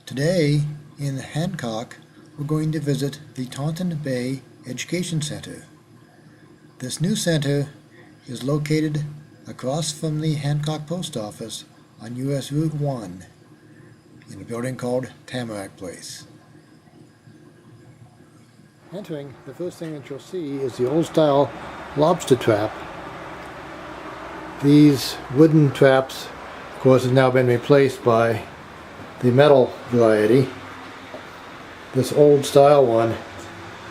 Today, in Hancock, we're going to visit the Taunton Bay Education Center. This new center is located across from the Hancock Post Office on US Route 1 in a building called Tamarack Place. Entering, the first thing that you'll see is the old-style lobster trap. These wooden traps, of course, have now been replaced by the metal variety. This old style one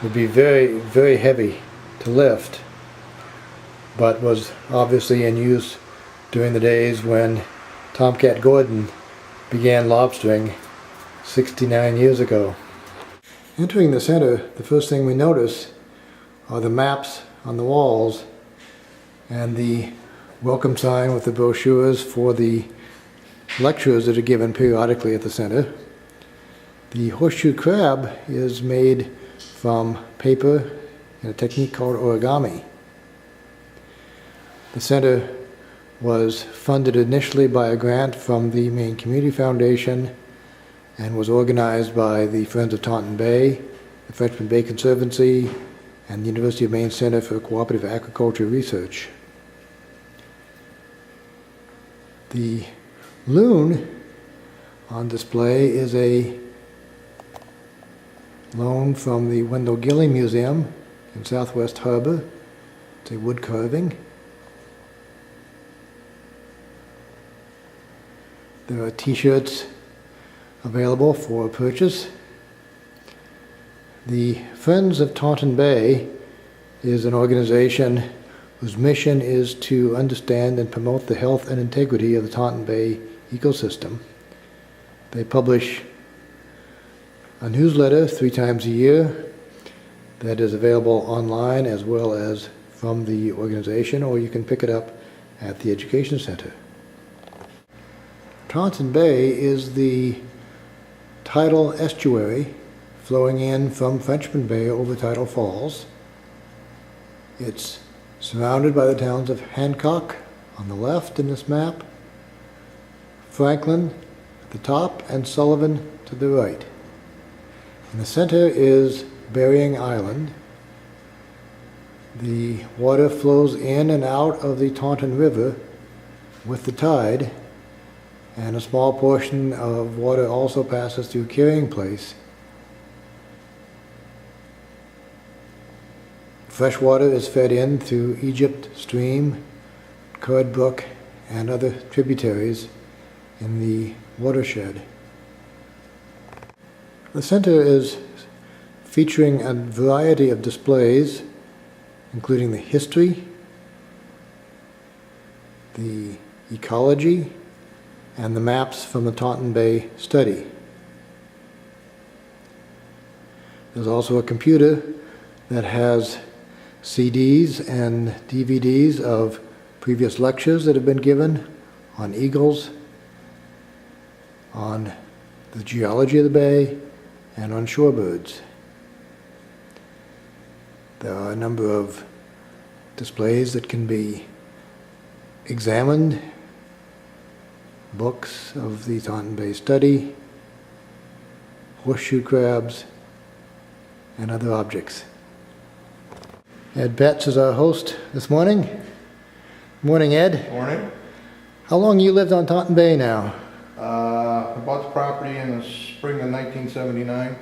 would be very, very heavy to lift, but was obviously in use during the days when Tomcat Gordon began lobstering 69 years ago. Entering the center, the first thing we notice are the maps on the walls and the welcome sign with the brochures for the lectures that are given periodically at the center. The horseshoe crab is made from paper in a technique called origami. The center was funded initially by a grant from the Maine Community Foundation and was organized by the Friends of Taunton Bay, the Frenchman Bay Conservancy, and the University of Maine Center for Cooperative Agriculture Research. The loon on display is a loan from the Wendell Gilly Museum in Southwest Harbor. It's a wood carving. There are t-shirts available for purchase. The Friends of Taunton Bay is an organization whose mission is to understand and promote the health and integrity of the Taunton Bay ecosystem. They publish a newsletter 3 times a year that is available online as well as from the organization, or you can pick it up at the Education Center. Taunton Bay is the tidal estuary flowing in from Frenchman Bay over Tidal Falls. It's surrounded by the towns of Hancock on the left in this map, Franklin at the top, and Sullivan to the right. In the center is Berrying Island. The water flows in and out of the Taunton River with the tide, and a small portion of water also passes through Carrying Place. Fresh water is fed in through Egypt Stream, Curd Brook, and other tributaries in the watershed. The center is featuring a variety of displays, including the history, the ecology, and the maps from the Taunton Bay study. There's also a computer that has CDs and DVDs of previous lectures that have been given on eagles, on the geology of the bay, and on shorebirds. There are a number of displays that can be examined, books of the Taunton Bay study, horseshoe crabs, and other objects. Ed Betts is our host this morning. Morning, Ed. Morning. How long you lived on Taunton Bay now? I bought the property in the spring of 1979.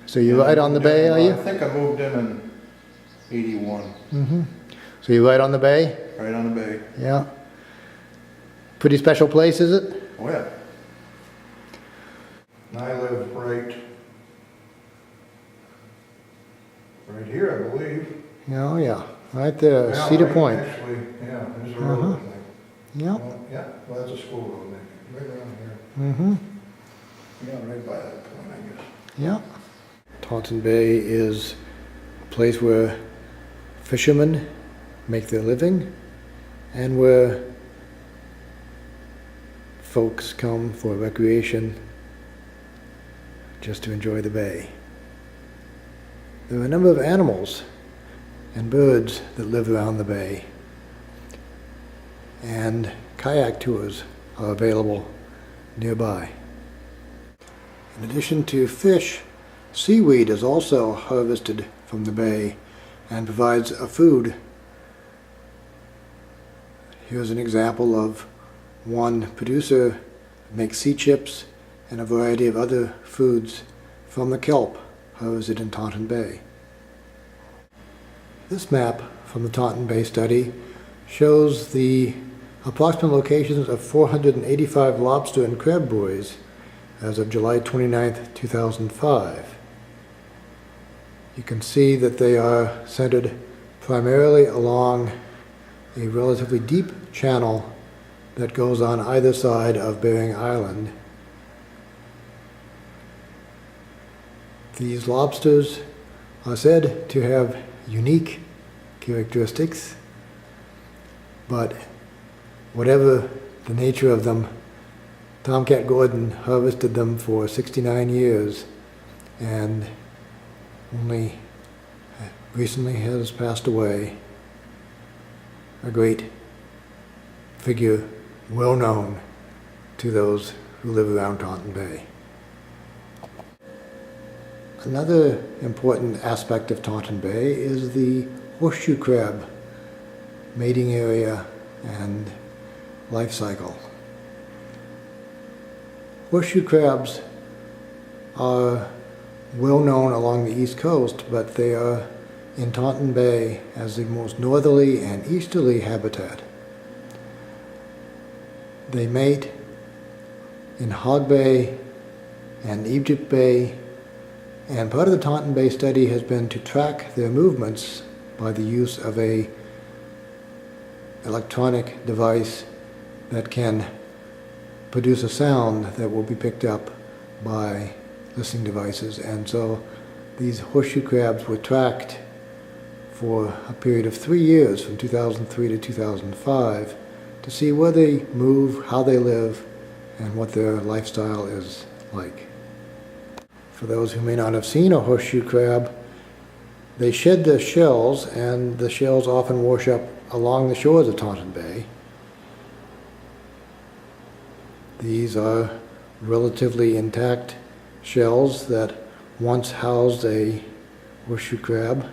So you're right on the bay, are you? I think I moved in 81. Mm-hmm. So you're right on the bay? Right on the bay. Yeah. Pretty special place, is it? Oh yeah. And I live right here, I believe. Oh yeah, right there, Yeah, Cedar right, Point. Actually, yeah, there's a road. I think. Yeah. Yeah, well, that's a school road, maybe. Right around here. Mm-hmm. Yeah, right by that point, I guess. Yeah. Taunton Bay is a place where fishermen make their living and where folks come for recreation just to enjoy the bay. There are a number of animals and birds that live around the bay, and kayak tours are available nearby. In addition to fish, seaweed is also harvested from the bay and provides a food. Here's an example of one producer that makes sea chips and a variety of other foods from the kelp harvested in Taunton Bay. This map from the Taunton Bay study shows the approximate locations of 485 lobster and crab buoys as of July 29, 2005. You can see that they are centered primarily along a relatively deep channel that goes on either side of Bering Island. These lobsters are said to have unique characteristics, but whatever the nature of them, Tomcat Gordon harvested them for 69 years and only recently has passed away. A great figure, well known to those who live around Taunton Bay. Another important aspect of Taunton Bay is the horseshoe crab mating area and life cycle. Horseshoe crabs are well known along the east coast, but they are in Taunton Bay as the most northerly and easterly habitat. They mate in Hog Bay and Egypt Bay, and part of the Taunton Bay study has been to track their movements by the use of a electronic device that can produce a sound that will be picked up by listening devices. And so these horseshoe crabs were tracked for a period of 3 years, from 2003 to 2005, to see where they move, how they live, and what their lifestyle is like. For those who may not have seen a horseshoe crab, they shed their shells, and the shells often wash up along the shores of Taunton Bay. These are relatively intact shells that once housed a horseshoe crab.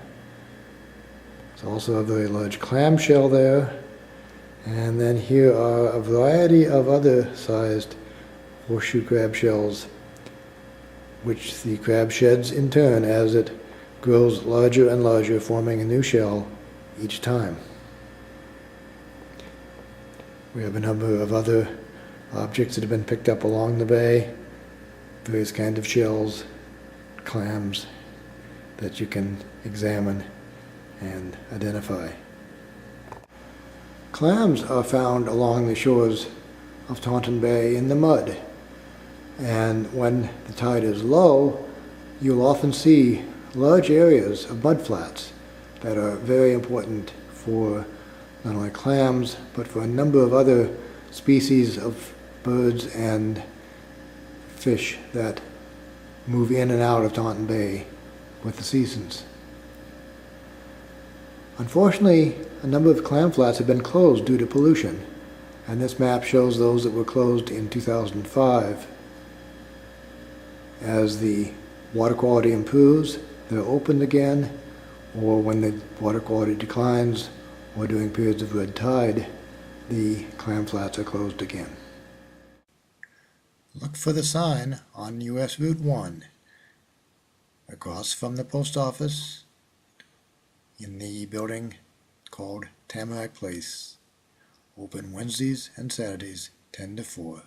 There's also a very large clam shell there. And then here are a variety of other sized horseshoe crab shells, which the crab sheds in turn as it grows larger and larger, forming a new shell each time. We have a number of other objects that have been picked up along the bay, various kinds of shells, clams that you can examine and identify. Clams are found along the shores of Taunton Bay in the mud, and when the tide is low, you'll often see large areas of mudflats that are very important for not only clams, but for a number of other species of birds and fish that move in and out of Taunton Bay with the seasons. Unfortunately, a number of clam flats have been closed due to pollution, and this map shows those that were closed in 2005. As the water quality improves, they're opened again, or when the water quality declines, or during periods of red tide, the clam flats are closed again. Look for the sign on US Route 1, across from the post office, in the building called Tamarack Place, open Wednesdays and Saturdays 10 to 4.